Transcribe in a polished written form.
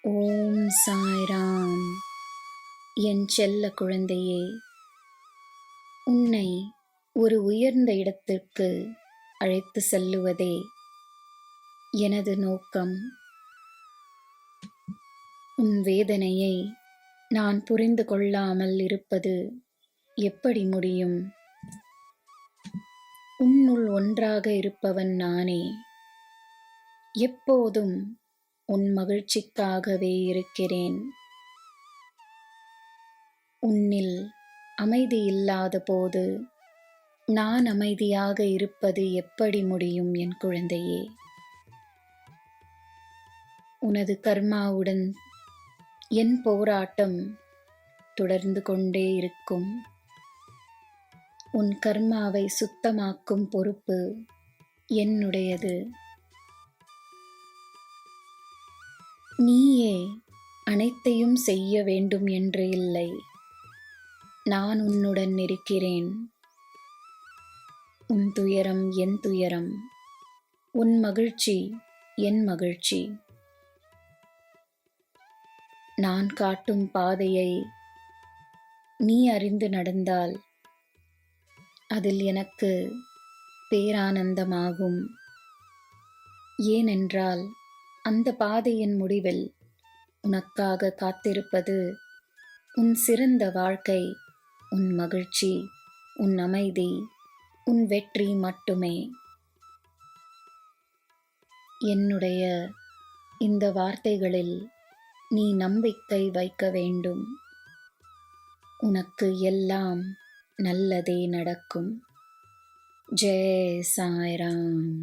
ஓம் சாய்ராம். என் செல்ல குழந்தையே, உன்னை ஒரு உயர்ந்த இடத்திற்கு அழைத்து செல்லுவதே எனது நோக்கம். உன் வேதனையை நான் புரிந்து கொள்ளாமல் இருப்பது எப்படி முடியும்? உன்னுள் ஒன்றாக இருப்பவன் நானே. எப்போதும் உன் மகிழ்ச்சிக்காகவே இருக்கிறேன். உன்னில் அமைதி இல்லாத போது நான் அமைதியாக இருப்பது எப்படி முடியும் என் குழந்தையே? உனது கர்மாவுடன் என் போராட்டம் தொடர்ந்து கொண்டே இருக்கும். உன் கர்மாவை சுத்தமாக்கும் பொறுப்பு என்னுடையது. நீயே அனைத்தையும் செய்ய வேண்டும் என்று இல்லை. நான் உன்னுடன் இருக்கிறேன். உன் துயரம் என் துயரம், உன் மகிழ்ச்சி என் மகிழ்ச்சி. நான் காட்டும் பாதையை நீ அறிந்து நடந்தால் அதில் எனக்கு பேரானந்தமாகும். ஏனென்றால் அந்த பாதையின் முடிவில் உனக்காக காத்திருப்பது உன் சிறந்த வாழ்க்கை, உன் மகிழ்ச்சி, உன் அமைதி, உன் வெற்றி மட்டுமே. என்னுடைய இந்த வார்த்தைகளில் நீ நம்பிக்கை வைக்க வேண்டும். உனக்கு எல்லாம் நல்லதே நடக்கும். ஜெய் சாய்ராம்.